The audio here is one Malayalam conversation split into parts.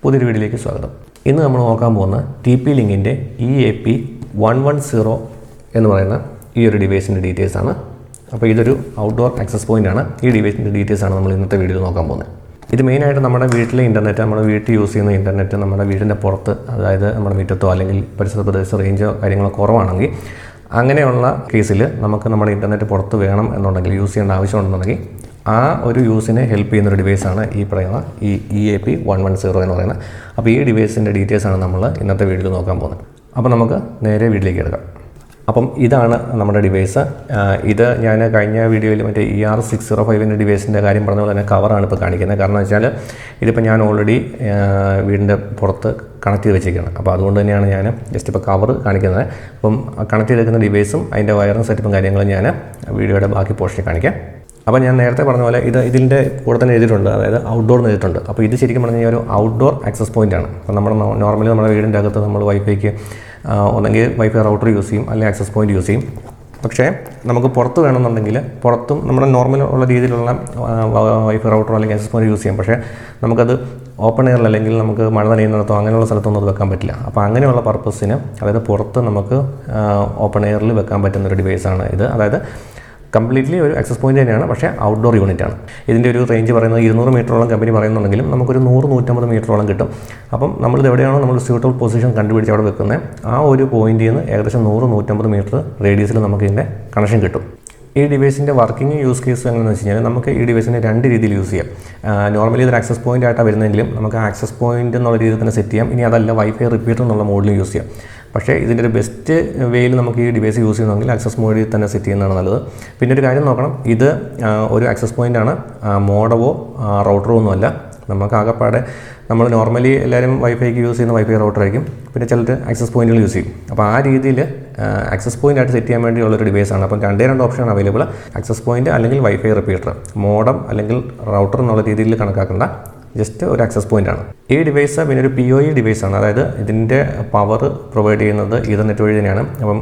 പുതിയൊരു വീഡിയോയിലേക്ക് സ്വാഗതം. ഇന്ന് നമ്മൾ നോക്കാൻ പോകുന്ന TP-Linkന്റെ EAP110 എന്ന് പറയുന്ന ഈ ഒരു ഡിവൈസിൻ്റെ ഡീറ്റെയിൽസ് ആണ്. അപ്പോൾ ഇതൊരു ഔട്ട്ഡോർ ആക്സസ് പോയിൻ്റ് ആണ്. ഈ ഡിവൈസിൻ്റെ ഡീറ്റെയിൽസ് ആണ് നമ്മൾ ഇന്നത്തെ വീഡിയോയിൽ നോക്കാൻ പോകുന്നത്. ഇത് മെയിനായിട്ട് നമ്മുടെ വീട്ടിലെ ഇൻ്റർനെറ്റ്, നമ്മുടെ വീട്ടിൽ യൂസ് ചെയ്യുന്ന ഇൻ്റർനെറ്റ് നമ്മുടെ വീടിൻ്റെ പുറത്ത്, അതായത് നമ്മുടെ മുറ്റത്തോ അല്ലെങ്കിൽ പരിസര പ്രദേശത്തോ റേഞ്ചോ കാര്യങ്ങളോ കുറവാണെങ്കിൽ, അങ്ങനെയുള്ള കേസിൽ നമുക്ക് നമ്മുടെ ഇൻ്റർനെറ്റ് പുറത്ത് വേണം എന്നുണ്ടെങ്കിൽ, യൂസ് ചെയ്യേണ്ട ആവശ്യമുണ്ടെന്നുണ്ടെങ്കിൽ ആ ഒരു യൂസിനെ ഹെൽപ്പ് ചെയ്യുന്നൊരു ഡിവൈസാണ് ഈ പറയുന്ന ഈ EAP110 എന്ന് പറയുന്നത്. അപ്പോൾ ഈ ഡിവൈസിൻ്റെ ഡീറ്റെയിൽസാണ് നമ്മൾ ഇന്നത്തെ വീഡിയോയിൽ നോക്കാൻ പോകുന്നത്. അപ്പോൾ നമുക്ക് നേരെ വീട്ടിലേക്ക് എടുക്കാം. അപ്പം ഇതാണ് നമ്മുടെ ഡിവൈസ്. ഇത് ഞാൻ കഴിഞ്ഞ വീഡിയോയിൽ മറ്റേ ER605 ഡിവൈസിൻ്റെ കാര്യം പറഞ്ഞ പോലെ തന്നെ കവറാണ് ഇപ്പോൾ കാണിക്കുന്നത്. കാരണം വെച്ചാൽ ഇതിപ്പോൾ ഞാൻ ഓൾറെഡി വീടിൻ്റെ പുറത്ത് കണക്ട് ചെയ്ത് വെച്ചിരിക്കുകയാണ്. അപ്പോൾ അതുകൊണ്ട് തന്നെയാണ് ഞാൻ ജസ്റ്റ് ഇപ്പോൾ കവർ കാണിക്കുന്നത്. അപ്പം കണക്ട് ചെയ്തിരിക്കുന്ന ഡിവൈസും അതിൻ്റെ വയറും സെറ്റപ്പും കാര്യങ്ങളും ഞാൻ വീഡിയോയുടെ ബാക്കി പോർഷനിൽ കാണിക്കാം. അപ്പോൾ ഞാൻ നേരത്തെ പറഞ്ഞ പോലെ ഇതിൻ്റെ കൂടെ തന്നെ എഴുതിയിട്ടുണ്ട്, അതായത് ഔട്ട്ഡോർ എന്ന് എഴുതിയിട്ടുണ്ട്. അപ്പോൾ ഇത് ശരിക്കും പറഞ്ഞു കഴിഞ്ഞാൽ ഒരു ഔട്ട്ഡോർ ആക്സസ് പോയിൻ്റ് ആണ്. അപ്പോൾ നമ്മൾ നോർമലി നമ്മുടെ വീടിൻ്റെ അകത്ത് നമ്മൾ വൈഫൈക്ക് ഒന്നെങ്കിൽ വൈഫൈ റൗട്ടർ യൂസ് ചെയ്യും, അല്ലെങ്കിൽ ആക്സസ് പോയിൻ്റ് യൂസ് ചെയ്യും. പക്ഷേ നമുക്ക് പുറത്ത് വേണമെന്നുണ്ടെങ്കിൽ പുറത്തും നമ്മുടെ നോർമൽ ഉള്ള രീതിയിലുള്ള വൈഫൈ റൗട്ടർ അല്ലെങ്കിൽ ആക്സസ് പോയിൻ്റ് യൂസ് ചെയ്യും. പക്ഷേ നമുക്കത് ഓപ്പൺ എയറിൽ അല്ലെങ്കിൽ നമുക്ക് മഴ നനയുന്നിടത്തോ അങ്ങനെയുള്ള സ്ഥലത്തൊന്നും അത് വെക്കാൻ പറ്റില്ല. അപ്പോൾ അങ്ങനെയുള്ള പർപ്പസിന്, അതായത് പുറത്ത് നമുക്ക് ഓപ്പൺ എയറിൽ വെക്കാൻ പറ്റുന്നൊരു ഡിവൈസാണ് ഇത്. അതായത് കംപ്ലീറ്റ്ലി ഒരു ആക്സസ് പോയിൻ്റ് തന്നെയാണ്, പക്ഷേ ഔട്ട്ഡോർ യൂണിറ്റ് ആണ്. ഇതിൻ്റെ ഒരു റേഞ്ച് പറയുന്നത് 200 മീറ്ററോളം കമ്പനി പറയുന്നുണ്ടെങ്കിലും നമുക്കൊരു 100-150 മീറ്ററോളം കിട്ടും. അപ്പം നമ്മളിത് എവിടെയാണോ നമ്മൾ സ്യൂട്ടബിൾ പൊസിഷൻ കണ്ടുപിടിച്ച് അവിടെ വെക്കുന്നത്, ആ ഒരു പോയിന്റിൽ നിന്ന് ഏകദേശം 100-150 മീറ്റർ റേഡിയസിൽ നമുക്ക് ഇതിൻ്റെ കണക്ഷൻ കിട്ടും. ഈ ഡിവൈസിൻ്റെ വർക്കിംഗ് യൂസ് കേസ് എങ്ങനെയെന്ന് വെച്ച് കഴിഞ്ഞാൽ നമുക്ക് ഈ ഡിവൈസിനെ രണ്ട് രീതിയിൽ യൂസ് ചെയ്യാം. നോർമലി ഇതൊരു ആക്സസ് പോയിൻ്റ് ആയിട്ടാണ് വരുന്നതെങ്കിലും നമുക്ക് ആക്സസ് പോയിൻ്റ് എന്നുള്ള രീതിയിൽ തന്നെ സെറ്റ് ചെയ്യാം. ഇനി അതല്ല വൈഫൈ റിപ്പീറ്റർ എന്നുള്ള മോഡിൽ യൂസ് ചെയ്യാം. പക്ഷേ ഇതിൻ്റെ ഒരു ബെസ്റ്റ് വേയിൽ നമുക്ക് ഈ ഡിവൈസ് യൂസ് ചെയ്യുന്നെങ്കിൽ ആക്സസ് മോഡിൽ തന്നെ സെറ്റ് ചെയ്യുന്നതാണ് നല്ലത്. പിന്നെ ഒരു കാര്യം നോക്കണം, ഇത് ഒരു ആക്സസ് പോയിൻ്റാണ്, മോഡവോ റൗട്ടറോ ഒന്നുമല്ല. നമുക്ക് ആകെപ്പാടെ നമ്മൾ നോർമലി എല്ലാവരും വൈഫൈക്ക് യൂസ് ചെയ്യുന്ന വൈഫൈ റൗട്ടർ ആയിരിക്കും, പിന്നെ ചിലർ ആക്സസ് പോയിന്റുകൾ യൂസ് ചെയ്യും. അപ്പോൾ ആ രീതിയിൽ ആക്സസ് പോയിൻ്റ് ആയിട്ട് സെറ്റ് ചെയ്യാൻ വേണ്ടിയുള്ളൊരു ഡിവൈസാണ്. അപ്പം രണ്ട് ഓപ്ഷനാണ് അവൈലബിൾ: ആക്സസ് പോയിൻ്റ് അല്ലെങ്കിൽ വൈഫൈ റിപ്പീറ്റർ. മോഡം അല്ലെങ്കിൽ റൗട്ടർ എന്നുള്ള രീതിയിൽ കണക്കാക്കേണ്ട, ജസ്റ്റ് ഒരു ആക്സസ് പോയിൻ്റ് ആണ് ഈ ഡിവൈസ്. പിന്നെ ഒരു PoE ഡിവൈസാണ്, അതായത് ഇതിൻ്റെ പവർ പ്രൊവൈഡ് ചെയ്യുന്നത് ഈതർനെറ്റ് വഴി തന്നെയാണ്. അപ്പം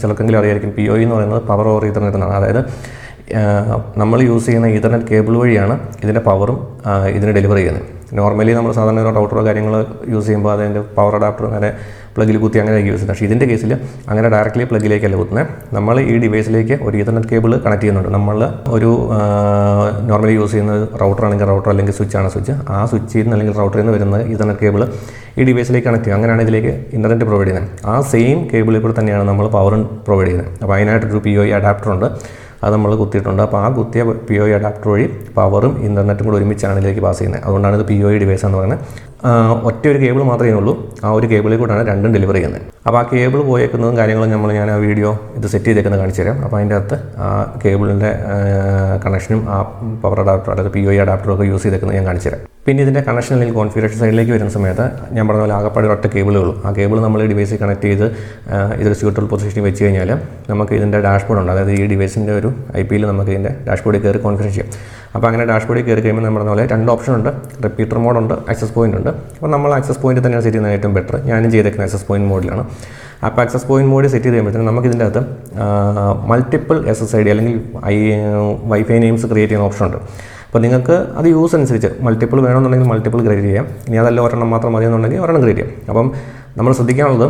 ചിലർക്കെങ്കിലും അറിയായിരിക്കും, PoE എന്ന് പറയുന്നത് പവർ ഓവർ ഈതർനെറ്റ് എന്നാണ്. അതായത് നമ്മൾ യൂസ് ചെയ്യുന്ന ഈതർനെറ്റ് കേബിൾ വഴിയാണ് ഇതിൻ്റെ പവറും ഇതിന് ഡെലിവറി ചെയ്യുന്നത്. നോർമലി നമ്മൾ സാധാരണ റൗട്ടറോ കാര്യങ്ങൾ യൂസ് ചെയ്യുമ്പോൾ അതിൻ്റെ പവർ അഡാപ്റ്റർ അങ്ങനെ പ്ലഗിൽ കുത്തി അങ്ങനെ യൂസ് ചെയ്യുന്നത്. പക്ഷേ ഇതിൻ്റെ കേസിൽ അങ്ങനെ ഡയറക്റ്റ്ലി പ്ലഗിലേക്കല്ല കുത്തുന്നത്. നമ്മൾ ഈ ഡിവൈസിലേക്ക് ഒരു ഈതർനെറ്റ് കേബിൾ കണക്ട് ചെയ്യുന്നുണ്ട്. നമ്മൾ ഒരു നോർമലി യൂസ് ചെയ്യുന്നത് റൗട്ടർ ആണെങ്കിൽ റൗട്ടർ, അല്ലെങ്കിൽ സ്വിച്ച് ആണ് സ്വിച്ച്, ആ സ്വിച്ചിൽ നിന്ന് അല്ലെങ്കിൽ റൗട്ടറിൽ നിന്ന് വരുന്ന ഈതർനെറ്റ് കേബിൾ ഈ ഡിവൈസിലേക്ക് കണക്ട് ചെയ്യും. അങ്ങനെയാണ് ഇതിലേക്ക് ഇൻ്റർനെറ്റ് പ്രൊവൈഡ് ചെയ്യുന്നത്. ആ സെയിം കേബിളിൽ കൂടെ തന്നെയാണ് നമ്മൾ പവറും പ്രൊവൈഡ് ചെയ്യുന്നത്. അപ്പോൾ അതിനായിട്ടൊരു PoE അഡാപ്റ്റർ ഉണ്ട്, അത് നമ്മൾ കുത്തിയിട്ടുണ്ട്. അപ്പോൾ ആ കുത്തിയ PoE അഡാപ്റ്റർ വഴി പവറും ഇൻ്റർനെറ്റും കൂടെ ഒരുമിച്ചാണ് ഇതിലേക്ക് പാസ് ചെയ്യുന്നത്. അതുകൊണ്ടാണ് ഇത് PoE ഡിവൈസ് എന്ന് പറയുന്നത്. ഒറ്റ ഒരു കേബിൾ മാത്രമേ ഉള്ളൂ, ആ ഒരു കേബിളിൽ കൂടെയാണ് രണ്ടും ഡെലിവറി ചെയ്യുന്നത്. അപ്പോൾ ആ കേബിൾ പോയേക്കുന്നതും കാര്യങ്ങളും ഞാൻ ആ വീഡിയോ ഇത് സെറ്റ് ചെയ്തേക്കുന്നത് കാണിച്ചു തരാം. അപ്പോൾ അതിൻ്റെ അകത്ത് ആ കേബിളിൻ്റെ കണക്ഷനും ആ പവർ അഡാപ്റ്റർ, അതായത് PoE അഡാപ്റ്ററും ഒക്കെ യൂസ് ചെയ്തേക്കുന്നത് ഞാൻ കാണിച്ചു തരാം. പിന്നെ ഇതിൻ്റെ കണക്ഷൻ അല്ലെങ്കിൽ കോൺഫിഗറേഷൻ സൈഡിലേക്ക് വരുന്ന സമയത്ത് ഞാൻ പറഞ്ഞ പോലെ ആകപ്പാടെ ഒറ്റ കേബിളേ ഉള്ളൂ. ആ കേബിൾ നമ്മൾ ഈ ഡിവൈസിൽ കണക്ട് ചെയ്ത് ഇതൊരു സ്യൂട്ടബിൾ പൊസിഷനിൽ വെച്ച് കഴിഞ്ഞാൽ നമുക്ക് ഇതിൻ്റെ ഡാഷ്ബോർഡ് ഉണ്ട്. അതായത് ഈ ഡിവൈസിൻ്റെ ഒരു IP-യിൽ നമുക്ക് ഇതിൻ്റെ ഡാഷ്ബോർഡിൽ കയറി കോൺഫിഗർ ചെയ്യാം. അപ്പോൾ അങ്ങനെ ഡാഷ്ബോർഡിൽ കയറി കഴിയുമ്പോൾ നമ്മൾ പറഞ്ഞ പോലെ രണ്ട് ഓപ്ഷൻ ഉണ്ട്: റിപ്പീറ്റർ മോഡുണ്ട്, ആക്സസ് പോയിൻ്റ് ഉണ്ട്. അപ്പോൾ നമ്മൾ ആക്സസ് പോയിൻ്റ് തന്നെയാണ് സെറ്റ് ചെയ്യുന്നത് ഏറ്റവും ബെറ്റർ. ഞാനും ചെയ്തേക്കുന്ന ആക്സസ് പോയിൻ്റ് മോഡിലാണ്. അപ്പോൾ ആക്സസ് പോയിൻ്റ് മോഡ് സെറ്റ് ചെയ്ത് കഴിയുമ്പോഴത്തേക്കും നമുക്ക് ഇതിൻ്റെ അകത്ത് മൾട്ടിപ്പിൾ SSID അല്ലെങ്കിൽ വൈഫൈ നെയിംസ് ക്രിയേറ്റ് ചെയ്യുന്ന ഓപ്ഷൻ ഉണ്ട്. അപ്പോൾ നിങ്ങൾക്ക് അത് യൂസ് അനുസരിച്ച് മൾട്ടിപ്പിൾ വേണമെന്നുണ്ടെങ്കിൽ മൾട്ടിപ്പിൾ ക്രിയേറ്റ് ചെയ്യാം. ഇനി അതല്ല ഒരെണ്ണം മാത്രം മതിയെന്നുണ്ടെങ്കിൽ ഒരെണ്ണം ക്രിയേറ്റ് ചെയ്യാം. അപ്പം നമ്മൾ ശ്രദ്ധിക്കാനുള്ളത്,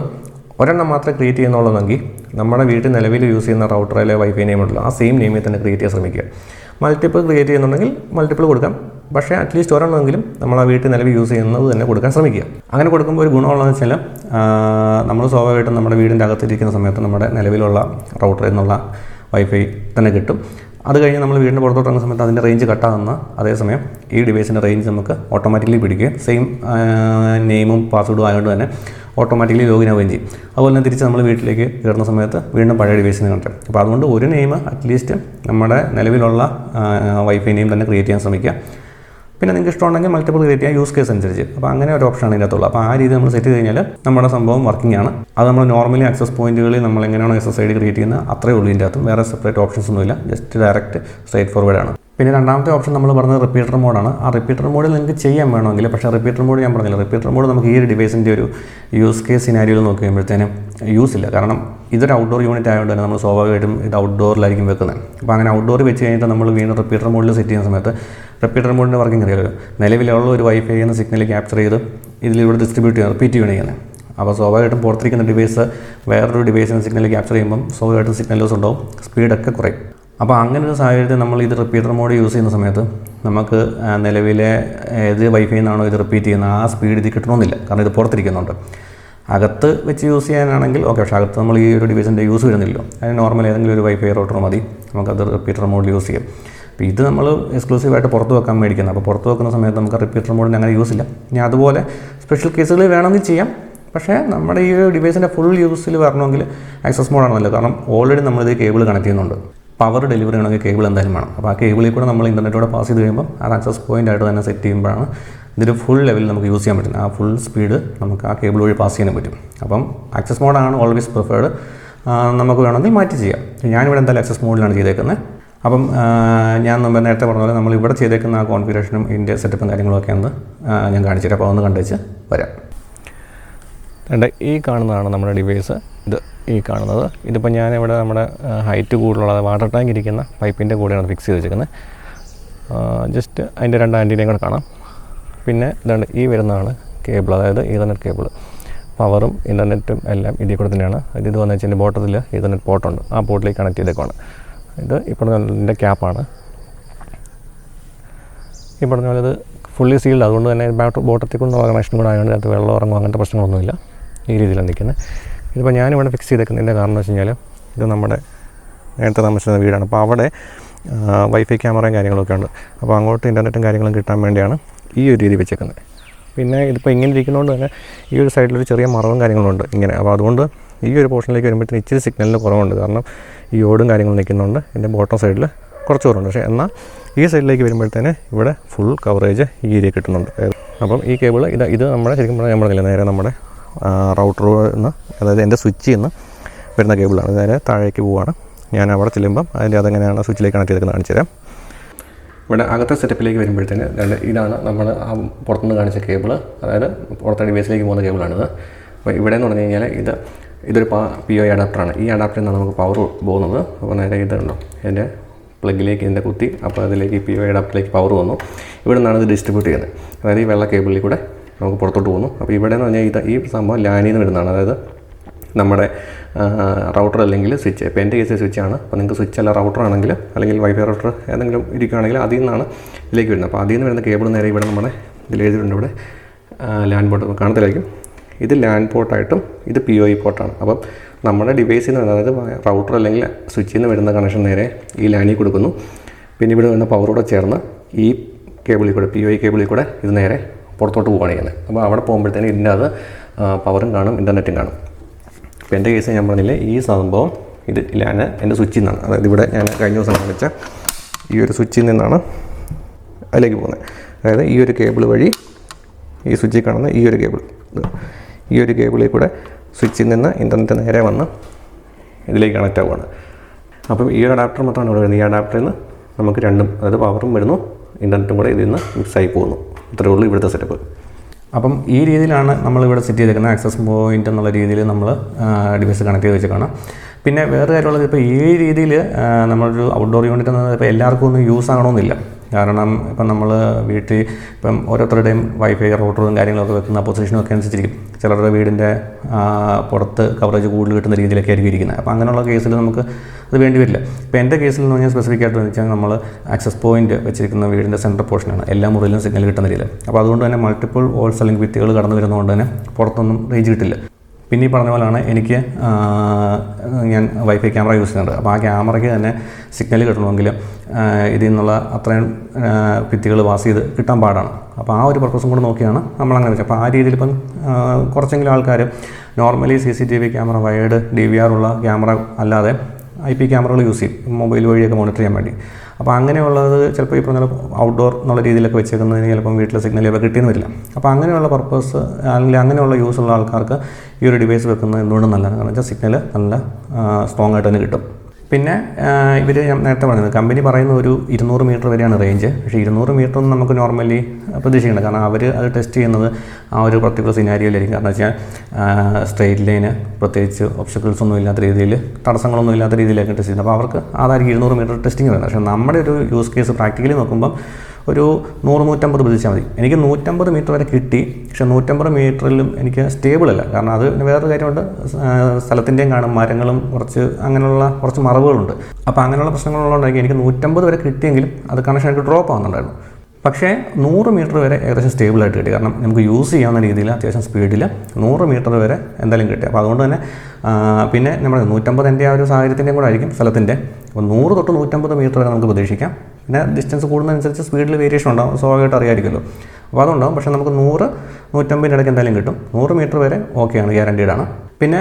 ഒരെണ്ണം മാത്രം ക്രിയേറ്റ് ചെയ്യുന്നുള്ളതെങ്കിൽ നമ്മുടെ വീട്ടിൽ നിലവിൽ യൂസ് ചെയ്യുന്ന റൗട്ടറിലെ വൈഫൈ നെയിം ഉണ്ടല്ലോ, ആ സെയിം നെയിമിൽ തന്നെ ക്രിയേറ്റ് ചെയ്യാൻ ശ്രമിക്കുക. മൾട്ടിപ്പിൾ ക്രിയേറ്റ് ചെയ്യുന്നുണ്ടെങ്കിൽ മൾട്ടിപ്പിൾ കൊടുക്കാം, പക്ഷേ അറ്റ്ലീസ്റ്റ് ഒരെണ്ണമെങ്കിലും നമ്മൾ ആ വീട്ടിൽ നിലവിൽ യൂസ് ചെയ്യുന്നത് തന്നെ കൊടുക്കാൻ ശ്രമിക്കുക. അങ്ങനെ കൊടുക്കുമ്പോൾ ഒരു ഗുണമുള്ളതെന്ന് വെച്ചാൽ നമ്മൾ സ്വാഭാവികമായിട്ടും നമ്മുടെ വീടിൻ്റെ അകത്തിരിക്കുന്ന സമയത്ത് നമ്മുടെ നിലവിലുള്ള റൗട്ടറിൽ നിന്നുള്ള വൈഫൈ തന്നെ കിട്ടും. അത് കഴിഞ്ഞ് നമ്മൾ വീടിൻ്റെ പുറത്തോട്ട് ഇറങ്ങുന്ന സമയത്ത് അതിൻ്റെ റേഞ്ച് കട്ടാകുന്ന അതേസമയം ഈ ഡിവൈസിൻ്റെ റേഞ്ച് നമുക്ക് ഓട്ടോമാറ്റിക്കലി പിടിക്കുകയും സെയിം നെയിമും പാസ്വേഡും ആയതുകൊണ്ട് തന്നെ ഓട്ടോമാറ്റിക്കലി ലോഗിൻ ആവുകയും ചെയ്യും. അതുപോലെ തന്നെ തിരിച്ച് നമ്മൾ വീട്ടിലേക്ക് കയറുന്ന സമയത്ത് വീണ്ടും പഴയ ഡിവൈസിന് കണ്ടു. അപ്പോൾ അതുകൊണ്ട് ഒരു നെയിം അറ്റ്ലീസ്റ്റ് നമ്മുടെ നിലവിലുള്ള വൈഫൈ നെയിം തന്നെ ക്രിയേറ്റ് ചെയ്യാൻ ശ്രമിക്കുക. പിന്നെ നിങ്ങൾക്ക് ഇഷ്ടമുണ്ടെങ്കിൽ മൾട്ടിപ്പിൾ ക്രിയേറ്റ് ചെയ്യാം, യൂസ് കേസ് അനുസരിച്ച്. അപ്പോൾ അങ്ങനെ ഒരു ഓപ്ഷനാണ് ഇതിനകത്തുള്ളൂ. അപ്പോൾ ആ രീതി നമ്മൾ സെറ്റ് ചെയ്ത് കഴിഞ്ഞാൽ നമ്മുടെ സംഭവം വർക്കിംഗ് ആണ്. അത് നമ്മൾ നോർമലി ആക്സസ് പോയിന്റുകളിൽ നമ്മൾ എങ്ങനെയാണോ SSID ക്രിയേറ്റ് ചെയ്യുന്നത് അത്രയേ ഉള്ളൂ. ഇതിൻ്റെ അകത്തും വേറെ സെപ്പറേറ്റ് ഓപ്ഷൻസ് ഒന്നുമില്ല, ജസ്റ്റ് ഡയറക്റ്റ് സ്ട്രേറ്റ് ഫോർവേഡ് ആണ്. പിന്നെ രണ്ടാമത്തെ ഓപ്ഷൻ നമ്മൾ പറഞ്ഞത് റിപ്പീറ്റർ മോഡാണ്. ആ റിപ്പീറ്റർ മോഡിൽ നിങ്ങൾക്ക് ചെയ്യാൻ വേണമെങ്കിൽ, പക്ഷേ റിപ്പീറ്റർ മോഡ് ഞാൻ പറഞ്ഞില്ല, റിപ്പീറ്റർ മോഡ് നമുക്ക് ഈ ഒരു ഡിവൈസിൻ്റെ ഒരു യൂസ് കേസ് സിനാരിയോയിൽ നോക്കി കഴിയുമ്പോഴത്തേനും യൂസ് ഇല്ല. കാരണം ഇതൊരു ഔട്ട്ഡോർ യൂണിറ്റ് ആയതുകൊണ്ട് തന്നെ നമ്മൾ സ്വാഭാവികമായിട്ടും ഇത് ഔട്ട്ഡോറിലായിരിക്കും വെക്കുന്നത്. അപ്പോൾ അങ്ങനെ ഔട്ട്ഡോർ വെച്ച് കഴിഞ്ഞിട്ട് നമ്മൾ വീണ്ടും റിപ്പീറ്റർ മോഡിൽ സെറ്റ് ചെയ്യുന്ന സമയത്ത് റിപ്പീറ്റർ മോഡിൻ്റെ വർക്കിംഗ് അറിയാമല്ലോ, നിലവിലുള്ള ഒരു വൈഫൈ എന്ന സിഗ്നൽ ക്യാപ്ചർ ചെയ്ത് ഇതിലൂടെ ഡിസ്ട്രിബ്യൂട്ട് ചെയ്യുക, റിപ്പീറ്റ് ചെയ്യുന്നത്. അപ്പോൾ സ്വാഭാവികമായിട്ടും പുറത്തിരിക്കുന്ന ഡിവൈസ് വേറൊരു ഡിവൈസിന് സിഗ്നൽ ക്യാപ്ചർ ചെയ്യുമ്പം സ്വാഭാവികമായിട്ടും സിഗ്നൽ ലോസ് ഉണ്ടാവും, സ്പീഡൊക്കെ കുറയും. അപ്പോൾ അങ്ങനെ ഒരു സാഹചര്യത്തിൽ നമ്മൾ ഇത് റിപ്പീറ്റർ മോഡ് യൂസ് ചെയ്യുന്ന സമയത്ത് നമുക്ക് നിലവിലെ ഏത് വൈഫൈ നിന്നാണോ ഇത് റിപ്പീറ്റ് ചെയ്യുന്നത് ആ സ്പീഡ് ഇത് കിട്ടണമെന്നില്ല. കാരണം ഇത് പുറത്തിരിക്കുന്നുണ്ട്. അകത്ത് വെച്ച് യൂസ് ചെയ്യാനാണെങ്കിൽ ഓക്കെ, പക്ഷേ അകത്ത് നമ്മൾ ഈ ഒരു ഡിവൈസിൻ്റെ യൂസ് വരുന്നില്ലല്ലോ. അതിന് നോർമൽ ഏതെങ്കിലും ഒരു വൈഫൈ റൗട്ടർ മതി, നമുക്കത് റിപ്പീറ്റർ മോഡിൽ യൂസ് ചെയ്യാം. അപ്പോൾ ഇത് നമ്മൾ എക്സ്ക്ലൂസീവായിട്ട് പുറത്ത് വെക്കാൻ മേടിക്കുന്നത്. അപ്പോൾ പുറത്ത് വെക്കുന്ന സമയത്ത് നമുക്ക് റിപ്പീറ്റർ മോഡിന് അങ്ങനെ യൂസ് ഇല്ല. ഇനി അതുപോലെ സ്പെഷ്യൽ കേസുകൾ വേണമെങ്കിൽ ചെയ്യാം. പക്ഷേ നമ്മുടെ ഈ ഒരു ഡിവൈസിൻ്റെ ഫുൾ യൂസിൽ വരണമെങ്കിൽ ആക്സസ് മോഡാണ് നല്ലത്. കാരണം ഓൾറെഡി നമ്മളിത് കേബിൾ കണക്ട് ചെയ്യുന്നുണ്ട്. പവർ ഡെലിവറി ചെയ്യണമെങ്കിൽ കേബിൾ എന്തായാലും വേണം. അപ്പോൾ ആ കേബിളിൽ കൂടെ നമ്മൾ ഇൻ്റർനെറ്റോടെ പാസ് ചെയ്ത് കഴിയുമ്പോൾ അത് ആക്സസ് പോയിൻ്റ് ആയിട്ട് തന്നെ സെറ്റ് ചെയ്യുമ്പോഴാണ് ഇതൊരു ഫുൾ ലെവലിൽ നമുക്ക് യൂസ് ചെയ്യാൻ പറ്റുന്നത്. ആ ഫുൾ സ്പീഡ് നമുക്ക് ആ കേബിൾ വഴി പാസ് ചെയ്യാൻ പറ്റും. അപ്പം ആക്സസ് മോഡാണ് ഓൾവേസ് പ്രിഫേർഡ്. നമുക്ക് വേണമെങ്കിൽ മാറ്റി ചെയ്യാം. ഞാനിവിടെ എന്തായാലും ആക്സസ് മോഡിലാണ് ചെയ്തേക്കുന്നത്. അപ്പം ഞാൻ നേരത്തെ പറഞ്ഞ പോലെ നമ്മൾ ഇവിടെ ചെയ്തേക്കുന്ന ആ കോൺഫിഗറേഷനും ഇതിൻ്റെ സെറ്റപ്പും കാര്യങ്ങളൊക്കെ ഒന്ന് ഞാൻ കാണിച്ചു തരാം. അപ്പോൾ ഒന്ന് കണ്ടുവച്ച് വരാം. ഈ കാണുന്നതാണ് നമ്മുടെ ഡിവൈസ്. ഈ കാണുന്നത് ഇതിപ്പോൾ ഞാനിവിടെ നമ്മുടെ ഹൈറ്റ് കൂടുതലുള്ള വാട്ടർ ടാങ്ക് ഇരിക്കുന്ന പൈപ്പിൻ്റെ കൂടെയാണ് ഫിക്സ് ചെയ്ത് വെച്ചിരിക്കുന്നത്. ജസ്റ്റ് അതിൻ്റെ 2 ആൻറ്റിനയും കൂടെ കാണാം. പിന്നെ ഇതുണ്ട് ഈ വരുന്നതാണ് കേബിൾ, അതായത് ഈതർനെറ്റ് കേബിൾ. പവറും ഇൻ്റർനെറ്റും എല്ലാം ഇതിൽ കൂടെ തന്നെയാണ്. ഇത് വന്നു വെച്ചാൽ ബോട്ടത്തിൽ ഈതർനെറ്റ് പോർട്ടുണ്ട്, ആ പോർട്ടിലേക്ക് കണക്ട് ചെയ്തേക്കാണ്. ഇത് ഇപ്പോൾ ഇതിൻ്റെ ക്യാപ്പാണ്. ഈ പറഞ്ഞ പോലെ ഇത് ഫുള്ളി സീൽഡ്, അതുകൊണ്ട് തന്നെ ബോട്ടത്തിൽ കൊണ്ട് കണക്ഷൻ കൂടെ ആയതുകൊണ്ട് അത് വെള്ളം ഇറങ്ങും അങ്ങനത്തെ പ്രശ്നങ്ങളൊന്നുമില്ല. ഈ രീതിയിലാണ് നിൽക്കുന്നത്. ഇതിപ്പോൾ ഞാനിവിടെ ഫിക്സ് ചെയ്തേക്കുന്നതിൻ്റെ കാരണം എന്ന് വെച്ച് കഴിഞ്ഞാൽ ഇത് നമ്മുടെ നേരത്തെ താമസിക്കുന്ന വീടാണ്. അപ്പോൾ അവിടെ വൈഫൈ ക്യാമറയും കാര്യങ്ങളൊക്കെ ഉണ്ട്. അപ്പോൾ അങ്ങോട്ട് ഇൻ്റർനെറ്റും കാര്യങ്ങളും കിട്ടാൻ വേണ്ടിയാണ് ഈ ഒരു രീതി വെച്ചേക്കുന്നത്. പിന്നെ ഇതിപ്പോൾ ഇങ്ങനെ ഇരിക്കുന്നതുകൊണ്ട് തന്നെ ഈ ഒരു സൈഡിലൊരു ചെറിയ മറവും കാര്യങ്ങളുണ്ട് ഇങ്ങനെ. അപ്പോൾ അതുകൊണ്ട് ഈ ഒരു പോർഷനിലേക്ക് വരുമ്പോഴത്തേന് ഇച്ചിരി സിഗ്നലിന് കുറവുണ്ട്. കാരണം ഈ ഓടും കാര്യങ്ങളും നിൽക്കുന്നുണ്ട്. ഇതിൻ്റെ ബോട്ടം സൈഡിൽ കുറച്ച് കുറവുണ്ട്. പക്ഷേ എന്നാൽ ഈ സൈഡിലേക്ക് വരുമ്പോഴത്തേന് ഇവിടെ ഫുൾ കവറേജ് ഈ ഏരിയ കിട്ടുന്നുണ്ട്. അപ്പം ഈ കേബിൾ ഇത് നമ്മുടെ ശരിക്കും പറഞ്ഞാൽ നമ്മുടെ നേരെ നമ്മുടെ റൗട്ടറിൽ നിന്ന്, അതായത് എൻ്റെ സ്വിച്ചിൽ നിന്ന് വരുന്ന കേബിളാണ്. നേരെ താഴേക്ക് പോവുകയാണ്. ഞാൻ അവിടെ ചെല്ലുമ്പം അതെങ്ങനെയാണ് സ്വിച്ചിലേക്ക് കണക്ട് ചെയ്തെന്ന് കാണിച്ചു തരാം. ഇവിടെ അകത്തെ സെറ്റപ്പിലേക്ക് വരുമ്പോഴത്തേന് ഇതാണ് നമ്മൾ പുറത്തുനിന്ന് കാണിച്ച കേബിൾ, അതായത് പുറത്തെ ഡിവൈസിലേക്ക് പോകുന്ന കേബിളാണിത്. അപ്പോൾ ഇവിടെ എന്ന് പറഞ്ഞു കഴിഞ്ഞാൽ ഇതൊരു POI അഡാപ്റ്ററാണ്. ഈ അഡാപ്റ്ററിൽ നിന്നാണ് നമുക്ക് പവർ പോകുന്നത്. അപ്പോൾ നേരെ ഇതുണ്ടോ എൻ്റെ പ്ലഗിലേക്ക് ഇതിൻ്റെ കുത്തി, അപ്പോൾ അതിലേക്ക് POI അഡാപ്റ്ററിലേക്ക് പവർ വന്നു. ഇവിടെ നിന്നാണ് ഇത് ഡിസ്ട്രിബ്യൂട്ട് ചെയ്യുന്നത്. അതായത് ഈ വെള്ള കേബിളിൽ കൂടെ നമുക്ക് പുറത്തോട്ട് പോകുന്നു. അപ്പോൾ ഇവിടെ എന്ന് പറഞ്ഞാൽ ഈ സംഭവം ലാനിൽ നിന്ന് വരുന്നതാണ്. അതായത് നമ്മുടെ റൗട്ടർ അല്ലെങ്കിൽ സ്വിച്ച്. ഇപ്പോൾ എൻ്റെ കേസിൽ സ്വിച്ചാണ്. അപ്പോൾ നിങ്ങൾക്ക് സ്വിച്ച് അല്ല റൗട്ടർ ആണെങ്കിൽ, അല്ലെങ്കിൽ വൈഫൈ റൗട്ടർ ഏതെങ്കിലും ഇരിക്കുകയാണെങ്കിൽ അതിൽ നിന്നാണ് ഇതിലേക്ക് വരുന്നത്. അപ്പോൾ അതിൽ നിന്ന് വരുന്ന കേബിൾ നേരെ ഇവിടെ നമ്മുടെ ഇതിൽ എഴുതിയിട്ടുണ്ട്. ഇവിടെ ലാൻഡ് പോർട്ട് കാണത്തിലായിരിക്കും. ഇത് ലാൻഡ് പോർട്ടായിട്ടും ഇത് POI പോർട്ടാണ്. അപ്പം നമ്മുടെ ഡിവൈസിൽ നിന്ന്, അതായത് റൗട്ടർ അല്ലെങ്കിൽ സ്വിച്ചിൽ നിന്ന് വരുന്ന കണക്ഷൻ നേരെ ഈ ലാനിൽ കൊടുക്കുന്നു. പിന്നെ ഇവിടെ വരുന്ന പവറോടെ ചേർന്ന് ഈ കേബിളിൽ കൂടെ POI കേബിളിൽ കൂടെ ഇത് നേരെ പുറത്തോട്ട് പോവുകയാണ് ചെയ്യുന്നത്. അപ്പോൾ അവിടെ പോകുമ്പോഴത്തേന് ഇതിൻ്റെ അത് പവറും കാണും, ഇൻ്റർനെറ്റും കാണും. അപ്പോൾ എൻ്റെ കേസ് ഞാൻ പറഞ്ഞില്ലേ, ഈ സംഭവം ഇത് ഞാൻ എൻ്റെ സ്വിച്ചിൽ നിന്നാണ്, അതായത് ഇവിടെ ഞാൻ കഴിഞ്ഞ ദിവസം കാണിച്ച ഈ ഒരു സ്വിച്ചിൽ നിന്നാണ് അതിലേക്ക് പോകുന്നത്. അതായത് ഈ ഒരു കേബിൾ വഴി ഈ സ്വിച്ചിൽ കാണുന്ന ഈ ഒരു കേബിളിൽ കൂടെ സ്വിച്ചിൽ നിന്ന് ഇൻ്റർനെറ്റ് നേരെ വന്ന് ഇതിലേക്ക് കണക്റ്റ് ആവുകയാണ്. അപ്പം ഈ ഒരു അഡാപ്റ്റർ മാത്രമാണ് ഇവിടെ വരുന്നത്. ഈ അഡാപ്റ്ററിൽ നിന്ന് നമുക്ക് രണ്ടും, അതായത് പവറും വരുന്നു, ഇൻ്റർനെറ്റും കൂടെ ഇതിൽ നിന്ന് മിക്സായി പോകുന്നു. ഇത്രയേ ഉള്ളൂ ഇവിടുത്തെ സെറ്റപ്പ്. അപ്പം ഈ രീതിയിലാണ് നമ്മളിവിടെ സെറ്റ് ചെയ്തേക്കുന്നത്. ആക്സസ് പോയിൻ്റ് എന്നുള്ള രീതിയിൽ നമ്മൾ ഡിവൈസ് കണക്ട് ചെയ്ത് വെച്ച് കാണാം. പിന്നെ വേറെ കാര്യമുള്ളത്, ഇപ്പോൾ ഈ രീതിയിൽ നമ്മളൊരു ഔട്ട്ഡോർ യൂണിറ്റ് എന്നത് ഇപ്പോൾ എല്ലാവർക്കും ഒന്നും യൂസ് ആകണമെന്നില്ല. കാരണം ഇപ്പം നമ്മൾ വീട്ടിൽ ഇപ്പം ഓരോരുത്തരുടെയും വൈഫൈ റൗട്ടറും കാര്യങ്ങളൊക്കെ വെക്കുന്ന പൊസിഷനൊക്കെ അനുസരിച്ചിരിക്കും. ചിലരുടെ വീടിൻ്റെ പുറത്ത് കവറേജ് കൂടുതൽ കിട്ടുന്ന രീതിയിലൊക്കെ ആയിരിക്കും ഇരിക്കുന്നത്. അപ്പോൾ അങ്ങനെയുള്ള കേസിൽ നമുക്ക് അത് വേണ്ടി വരില്ല. ഇപ്പോൾ എൻ്റെ കേസിൽ എന്ന് പറഞ്ഞാൽ സ്പെസിഫിക് ആയിട്ട് വെച്ചാൽ നമ്മൾ ആക്സസ് പോയിൻറ്റ് വെച്ചിരിക്കുന്ന വീടിൻ്റെ സെൻറ്റർ പോർഷനാണ്, എല്ലാ മുറിയിലും സിഗ്നൽ കിട്ടുന്ന രീതിയിൽ. അപ്പോൾ അതുകൊണ്ട് തന്നെ മൾട്ടിപ്പിൾ വോൾട്ട്സ് അല്ലെങ്കിൽ ഭിത്തികൾ കടന്നു വരുന്നതുകൊണ്ട് തന്നെ പുറത്തൊന്നും റേഞ്ച് കിട്ടില്ല. പിന്നെ ഈ പറഞ്ഞ പോലെയാണ് എനിക്ക് ഞാൻ വൈഫൈ ക്യാമറ യൂസ് ചെയ്യുന്നുണ്ട്. അപ്പോൾ ആ ക്യാമറയ്ക്ക് തന്നെ സിഗ്നൽ കിട്ടണമെങ്കിൽ ഇതിൽ നിന്നുള്ള അത്രയും ഭിത്തികൾ പാസ് ചെയ്ത് കിട്ടാൻ പാടാണ്. അപ്പോൾ ആ ഒരു പർപ്പസും കൂടെ നോക്കിയാണ് നമ്മളങ്ങനെ വെച്ചത്. അപ്പോൾ ആ രീതിയിൽ ഇപ്പം കുറച്ചെങ്കിലും ആൾക്കാർ normally CCTV camera, wired DVR ഉള്ള ക്യാമറ അല്ലാതെ IP ക്യാമറകൾ യൂസ് ചെയ്യും മൊബൈൽ വഴിയൊക്കെ മോണിറ്റർ ചെയ്യാൻ വേണ്ടി. അപ്പോൾ അങ്ങനെയുള്ളത് ചിലപ്പോൾ ഈ പറഞ്ഞ ഔട്ട്ഡോർ എന്നുള്ള രീതിയിലൊക്കെ വെച്ചേക്കുന്നതിന് ചിലപ്പം വീട്ടിലെ സിഗ്നൽ ചിലപ്പോൾ കിട്ടിയെന്ന് വരില്ല. അപ്പോൾ അങ്ങനെയുള്ള പർപ്പസ് അല്ലെങ്കിൽ അങ്ങനെയുള്ള യൂസ് ഉള്ള ആൾക്കാർക്ക് ഈ ഒരു ഡിവൈസ് വെക്കുന്നത് എന്തുകൊണ്ടും നല്ലതാണ്. കാരണം വെച്ചാൽ സിഗ്നൽ നല്ല സ്ട്രോങ് ആയിട്ട് തന്നെ കിട്ടും. പിന്നെ ഇവർ ഞാൻ നേരത്തെ പറഞ്ഞത് കമ്പനി പറയുന്ന ഒരു 200 മീറ്റർ വരെയാണ് റേഞ്ച്. പക്ഷേ 200 മീറ്റർ ഒന്നും നമുക്ക് നോർമലി പ്രതീക്ഷിക്കണം. കാരണം അവർ അത് ടെസ്റ്റ് ചെയ്യുന്നത് ആ ഒരു പർട്ടിക്കുലർ സിനാരിയോയിലായിരിക്കും. കാരണം വെച്ചാൽ സ്ട്രെയിറ്റ് ലൈന് പ്രത്യേകിച്ച് ഒബ്സ്റ്റക്കിൾസ് ഒന്നും ഇല്ലാത്ത രീതിയിൽ, തടസ്സങ്ങളൊന്നും ഇല്ലാത്ത രീതിയിലായിരിക്കും ടെസ്റ്റ് ചെയ്യുന്നത്. അപ്പോൾ അവർക്ക് അതായിരിക്കും 200 മീറ്റർ ടെസ്റ്റിംഗ് വരുന്നത്. പക്ഷേ നമ്മുടെ ഒരു യൂസ് കേസ് പ്രാക്ടിക്കലി നോക്കുമ്പം ഒരു 100-150 പ്രതീക്ഷിച്ചാൽ മതി. എനിക്ക് 150 മീറ്റർ വരെ കിട്ടി. പക്ഷേ 150 മീറ്ററിലും എനിക്ക് സ്റ്റേബിൾ അല്ല. കാരണം അത് വേറൊരു കാര്യമുണ്ട്, സ്ഥലത്തിൻ്റെയും കാണും, മരങ്ങളും അങ്ങനെയുള്ള കുറച്ച് മറവുകളുണ്ട്. അപ്പോൾ അങ്ങനെയുള്ള പ്രശ്നങ്ങളുള്ളതുകൊണ്ടായിരിക്കും എനിക്ക് 150 വരെ കിട്ടിയെങ്കിലും അത് കണക്ഷൻ എനിക്ക് ഡ്രോപ്പ് ആവുന്നുണ്ടായിരുന്നു. പക്ഷേ 100 മീറ്റർ വരെ ഏകദേശം സ്റ്റേബിളായിട്ട് കിട്ടി. കാരണം നമുക്ക് യൂസ് ചെയ്യാവുന്ന രീതിയിൽ അത്യാവശ്യം സ്പീഡിൽ 100 മീറ്റർ വരെ എന്തായാലും കിട്ടി. അപ്പോൾ അതുകൊണ്ട് തന്നെ പിന്നെ നമ്മൾ 150 എൻ്റെ ആ ഒരു സാഹചര്യത്തിൻ്റെയും കൂടെ ആയിരിക്കും സ്ഥലത്തിൻ്റെ. അപ്പോൾ 100 തൊട്ട് 150 മീറ്റർ വരെ നമുക്ക് പ്രതീക്ഷിക്കാം. പിന്നെ ഡിസ്റ്റൻസ് കൂടുന്നതനുസരിച്ച് സ്പീഡിൽ വേരിയേഷൻ ഉണ്ടാകും, സ്വാഭാവികമായിട്ട് അറിയാമായിരിക്കുമല്ലോ. അപ്പോൾ അതുണ്ടാകും. പക്ഷേ നമുക്ക് 100-150 ഇടയ്ക്ക് എന്തായാലും കിട്ടും. 100 മീറ്റർ വരെ ഓക്കെയാണ്, ഗ്യാരണ്ടീഡാണ്. പിന്നെ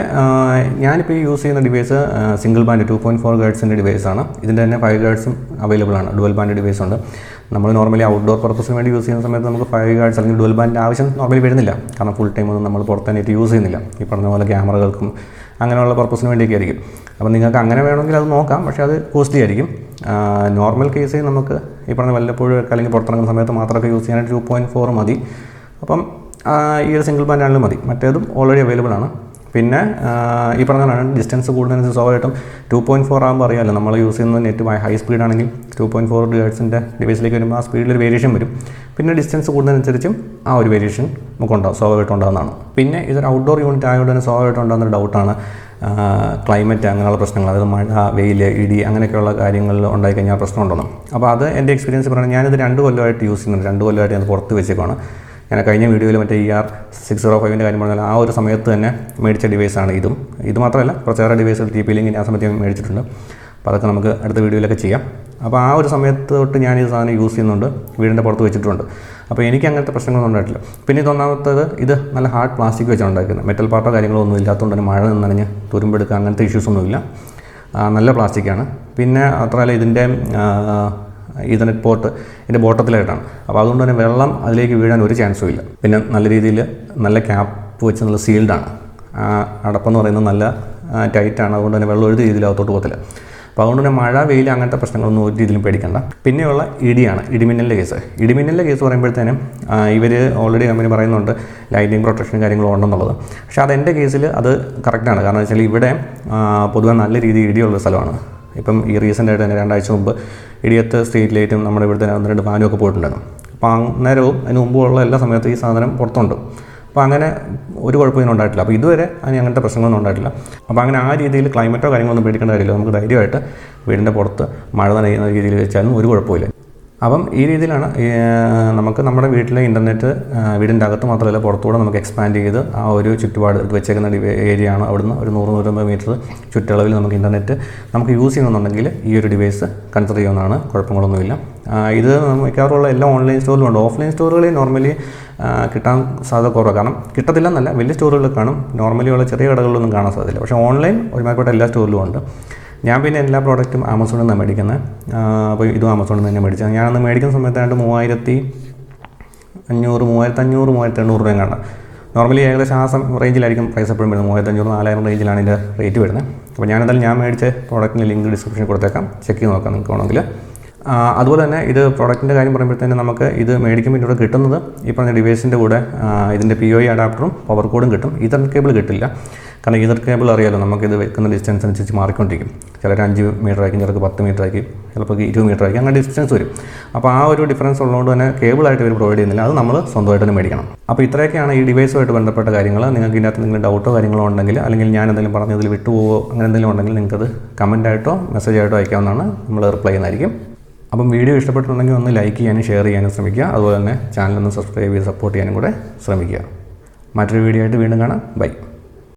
ഞാനിപ്പോൾ ഈ യൂസ് ചെയ്യുന്ന ഡിവൈസ് സിംഗിൾ ബാൻഡ് 2.4 ഗേർട്സിൻ്റെ ഡിവൈസാണ്. ഇതിൻ്റെ തന്നെ 5 ഗേർട്സും അവൈലബിൾ ആണ്. ഡുവൽ ബാൻഡ് ഡിവൈസ് ഉണ്ട്. നമ്മൾ നോർമലി ഔട്ട്ഡോർ പർപ്പസിന് വേണ്ടി യൂസ് ചെയ്യുന്ന സമയത്ത് നമുക്ക് 5 ഗേർട്സ് അല്ലെങ്കിൽ ഡുവൽ ബാൻഡിൻ്റെ ആവശ്യം നോർമലി വരുന്നില്ല. കാരണം ഫുൾ ടൈം ഒന്നും നമ്മൾ പുറത്താനായിട്ട് യൂസ് ചെയ്യുന്നില്ല. ഈ പറഞ്ഞ പോലെ ക്യാമറകൾക്കും അങ്ങനെയുള്ള പർപ്പസിന് വേണ്ടിയൊക്കെ ആയിരിക്കും. അപ്പോൾ നിങ്ങൾക്ക് അങ്ങനെ വേണമെങ്കിൽ അത് നോക്കാം. പക്ഷേ അത് കോസ്റ്റ്ലി ആയിരിക്കും. നോർമൽ കേസിൽ നമുക്ക് ഈ പറഞ്ഞ വല്ലപ്പോഴും അല്ലെങ്കിൽ പുറത്തിറങ്ങുന്ന സമയത്ത് മാത്രമൊക്കെ യൂസ് ചെയ്യാനായിട്ട് 2.4 മതി. അപ്പം ഈ ഒരു സിംഗിൾ ബാൻഡ് ആണെങ്കിലും മതി. മറ്റേതും ഓൾറെഡി അവൈലബിൾ ആണ്. പിന്നെ ഈ പറഞ്ഞതാണ് ഡിസ്റ്റൻസ് കൂടുന്നതിനനുസരിച്ച് സ്വാഭാവികമായിട്ടും 2.4 ആകുമ്പോൾ അറിയാമല്ലോ, നമ്മൾ യൂസ് ചെയ്യുന്നത് നെറ്റ് ഹൈ സ്പീഡാണെങ്കിൽ 2.4 ഗേർട്സിൻ്റെ ഡിവൈസിലേക്ക് വരുമ്പോൾ ആ സ്പീഡിലൊരു വേരിയേഷൻ വരും. പിന്നെ ഡിസ്റ്റൻസ് കൂടുന്നതിനനുസരിച്ചും ആ ഒരു വേരിയേഷൻ നമുക്കുണ്ടാവും, സ്വാഭാവികമായിട്ടും ഉണ്ടാകുന്നതാണ്. പിന്നെ ഇതൊരു ഔട്ട്ഡോർ യൂണിറ്റ് ആയതുകൊണ്ട് തന്നെ സ്വാഭാവികമായിട്ടും ഉണ്ടാകുന്നൊരു ഡൗട്ടാണ് ക്ലൈമറ്റ്, അങ്ങനെയുള്ള പ്രശ്നങ്ങൾ, അതായത് മഴ, വെയിൽ, ഇടി അങ്ങനെയൊക്കെയുള്ള കാര്യങ്ങളിൽ ഉണ്ടായിക്കഴിഞ്ഞാൽ പ്രശ്നമുണ്ടെന്ന്. അപ്പോൾ അത് എൻ്റെ എക്സ്പീരിയൻസ് പറയുന്നത്, ഞാനിത് 2 കൊല്ലമായിട്ട് യൂസ് ചെയ്യുന്നുണ്ട്. 2 കൊല്ലമായിട്ട് ഞാൻ പുറത്ത് വെച്ചേക്കാണ്. ഞാൻ കഴിഞ്ഞ വീഡിയോയിൽ മറ്റേ ER605 കാര്യം പറഞ്ഞാൽ ആ ഒരു സമയത്ത് തന്നെ മേടിച്ച ഡിവൈസാണ് ഇതും. ഇത് മാത്രമല്ല കുറച്ചേറെ ഡിവൈസുകൾ TP-Link ആ സമയത്ത് ഞാൻ മേടിച്ചിട്ടുണ്ട്. അപ്പോൾ അതൊക്കെ നമുക്ക് അടുത്ത വീഡിയോയിലൊക്കെ ചെയ്യാം. അപ്പോൾ ആ ഒരു സമയത്ത് തൊട്ട് ഞാൻ ഈ സാധനം യൂസ് ചെയ്യുന്നുണ്ട്, വീടിൻ്റെ പുറത്ത് വെച്ചിട്ടുണ്ട്. അപ്പോൾ എനിക്ക് അങ്ങനത്തെ പ്രശ്നങ്ങളൊന്നും ഉണ്ടായിട്ടില്ല. പിന്നെ ഇതൊന്നാമത്തേത്, ഇത് നല്ല ഹാർഡ് പ്ലാസ്റ്റിക് വെച്ചാണ് ഉണ്ടാക്കുന്നത്. മെറ്റൽ പാർട്ടോ കാര്യങ്ങളോ ഒന്നും ഇല്ലാത്തതുകൊണ്ട് തന്നെ മഴ നനഞ്ഞ് തുരുമ്പെടുക്കുക അങ്ങനത്തെ ഇഷ്യൂസൊന്നുമില്ല. നല്ല പ്ലാസ്റ്റിക്കാണ്. പിന്നെ മാത്രമല്ല ഇതിൻ്റെ ഈതർനെറ്റ് പോർട്ട് ഇതിൻ്റെ ബോട്ടത്തിലായിട്ടാണ്. അപ്പോൾ അതുകൊണ്ട് തന്നെ വെള്ളം അതിലേക്ക് വീഴാൻ ഒരു ചാൻസും ഇല്ല. പിന്നെ നല്ല രീതിയിൽ നല്ല ക്യാപ്പ് വെച്ച് നല്ല സീൽഡാണ്. അടപ്പെന്ന് പറയുന്നത് നല്ല ടൈറ്റാണ്. അതുകൊണ്ട് തന്നെ വെള്ളം ഒരു രീതിയിൽ അകത്തോട്ട് പോകത്തില്ല. അപ്പോൾ അതുകൊണ്ട് തന്നെ മഴ, വെയിൽ അങ്ങനത്തെ പ്രശ്നങ്ങളൊന്നും ഒരു രീതിയിലും പേടിക്കണ്ട. പിന്നെയുള്ള ഇടിയാണ്, ഇടിമിന്നലിൻ്റെ കേസ്. ഇടിമിന്നലിൻ്റെ കേസ് പറയുമ്പോഴത്തേനും ഇവർ ഓൾറെഡി കമ്പനി പറയുന്നുണ്ട് ലൈറ്റിംഗ് പ്രൊട്ടക്ഷൻ കാര്യങ്ങളും ഉണ്ടെന്നുള്ളത്. പക്ഷേ അതെൻ്റെ കേസിൽ അത് കറക്റ്റാണ്. കാരണം വെച്ചാൽ ഇവിടെ പൊതുവെ നല്ല രീതിയിൽ ഇടിയുള്ള സ്ഥലമാണ്. ഇപ്പം ഈ റീസെൻ്റായിട്ട് തന്നെ 2 ആഴ്ച മുമ്പ് ഇടിയത്ത് സ്ട്രീറ്റ് ലൈറ്റും നമ്മുടെ ഇവിടുത്തെ 1-2 ഫാനും ഒക്കെ പോയിട്ടുണ്ടായിരുന്നു. അപ്പോൾ അന്നേരവും അതിന് മുമ്പുള്ള എല്ലാ സമയത്തും ഈ സാധനം പുറത്തുണ്ട്. അപ്പോൾ അങ്ങനെ ഒരു കുഴപ്പമൊന്നും ഉണ്ടായിട്ടില്ല. അപ്പോൾ ഇതുവരെ അതിന് അങ്ങനത്തെ പ്രശ്നങ്ങളൊന്നും ഉണ്ടായിട്ടില്ല. അപ്പോൾ അങ്ങനെ ആ രീതിയിൽ ക്ലൈമറ്റോ കാര്യങ്ങളൊന്നും പേടിക്കേണ്ട കാര്യമില്ല. നമുക്ക് ധൈര്യമായിട്ട് വീടിൻ്റെ പുറത്ത് മഴ നനയുന്ന രീതിയിൽ വെച്ചാലും ഒരു കുഴപ്പമില്ല. അപ്പം ഈ രീതിയിലാണ് നമുക്ക് നമ്മുടെ വീട്ടിലെ ഇൻ്റർനെറ്റ് വീടിൻ്റെ അകത്ത് മാത്രമല്ല പുറത്തുകൂടെ നമുക്ക് എക്സ്പാൻഡ് ചെയ്ത് ആ ഒരു ചുറ്റുപാട് വെച്ചേക്കുന്ന ഏരിയ ആണ്. അവിടുന്ന് ഒരു 100-150 മീറ്റർ ചുറ്റളവിൽ നമുക്ക് ഇൻ്റർനെറ്റ് നമുക്ക് യൂസ് ചെയ്യണമെന്നുണ്ടെങ്കിൽ ഈ ഒരു ഡിവൈസ് കൺസിഡർ ചെയ്യാവുന്നതാണ്. കുഴപ്പങ്ങളൊന്നുമില്ല. ഇത് മിക്കവാറുള്ള എല്ലാ ഓൺലൈൻ സ്റ്റോറിലും ഉണ്ട്. ഓഫ്ലൈൻ സ്റ്റോറുകളിൽ നോർമലി കിട്ടാൻ സാധ്യത കുറവാണ്. കാരണം കിട്ടത്തില്ലെന്നല്ല, വലിയ സ്റ്റോറുകളിൽ കാണും. നോർമലി ഉള്ള ചെറിയ കടകളിലൊന്നും കാണാൻ സാധ്യതയില്ല. പക്ഷേ ഓൺലൈൻ ഒരുമാതിരിപ്പെട്ട എല്ലാ സ്റ്റോറിലും ഉണ്ട്. ഞാൻ പിന്നെ എല്ലാ പ്രോഡക്റ്റും ആമസോണിൽ നിന്നാണ് മേടിക്കുന്നത്. അപ്പോൾ ഇതും ആമസോണിൽ നിന്ന് തന്നെ മേടിച്ചത്. ഞാനന്ന് മേടിക്കുന്ന സമയത്ത് 3500, 3200 രൂപയും കാണാം. നോർമലി ഏകദേശം ആ റേഞ്ചിലായിരിക്കും പ്രൈസ് എപ്പോഴും വരുന്നത്. 3500-4000 റേഞ്ചിലാണ് ഇതിൻ്റെ റേറ്റ് വരുന്നത്. അപ്പോൾ ഞാൻ മേടിച്ച പ്രോഡക്റ്റിൻ്റെ ലിങ്ക് ഡിസ്ക്രിപ്ഷനിൽ കൊടുത്തേക്കാം, ചെക്ക് ചെയ്ത് നോക്കാം നിങ്ങൾക്ക് വേണമെങ്കിൽ. അതുപോലെ തന്നെ ഇത് പ്രോഡക്റ്റിൻ്റെ കാര്യം പറയുമ്പോഴത്തേനും നമുക്ക് ഇത് മേടിക്കുമ്പോൾ ഇതിലൂടെ കിട്ടുന്നത് ഈ പറഞ്ഞ ഡിവൈസിൻ്റെ കൂടെ ഇതിൻ്റെ PoE അഡാപ്റ്ററും പവർ കോഡും കിട്ടും. ഈതർനെറ്റ് കേബിൾ കിട്ടില്ല. കാരണം ഈതർനെറ്റ് കേബിൾ അറിയാമല്ലോ, നമുക്കിത് വെക്കുന്ന ഡിസ്റ്റൻസ് അനുസരിച്ച് മാറിക്കൊണ്ടിരിക്കും. ചിലർ 5 മീറ്റർ ആയിരിക്കും, ചിലർക്ക് 10 മീറ്റർ ആയിരിക്കും, ചിലപ്പോൾ 20 മീറ്റർ ആയിരിക്കും, അങ്ങനെ ഡിസ്റ്റൻസ് വരും. അപ്പോൾ ആ ഒരു ഡിഫറൻസ് ഉള്ളതുകൊണ്ട് തന്നെ കേബിളായിട്ട് ഇവർ പ്രൊവൈഡ് ചെയ്യുന്നില്ല. അത് നമ്മൾ സ്വന്തമായിട്ട് തന്നെ മേടിക്കണം. അപ്പോൾ ഇത്രയൊക്കെയാണ് ഈ ഡിവൈസുമായിട്ട് ബന്ധപ്പെട്ട കാര്യങ്ങൾ. നിങ്ങൾക്ക് ഇതിനകത്ത് എന്തെങ്കിലും ഡൗട്ടോ കാര്യങ്ങളോ ഉണ്ടെങ്കിൽ, അല്ലെങ്കിൽ ഞാൻ എന്തെങ്കിലും പറഞ്ഞതിൽ വിട്ടുപോകോ അങ്ങനെ എന്തെങ്കിലും ഉണ്ടെങ്കിൽ നിങ്ങൾക്കത് കമൻറ്റായിട്ടോ മെസ്സേജായിട്ടോ അയക്കാവുന്നതാണ്. നമ്മൾ റിപ്ലൈ ചെയ്യുന്നതായിരിക്കും. അപ്പം വീഡിയോ ഇഷ്ടപ്പെട്ടിട്ടുണ്ടെങ്കിൽ ഒന്ന് ലൈക്ക് ചെയ്യാനും ഷെയർ ചെയ്യാനും ശ്രമിക്കുക. അതുപോലെ തന്നെ ചാനലൊന്ന് സബ്സ്ക്രൈബ് ചെയ്ത് സപ്പോർട്ട് ചെയ്യാനും കൂടെ ശ്രമിക്കുക. മറ്റൊരു വീഡിയോ ആയിട്ട് വീണ്ടും കാണാം. ബൈ.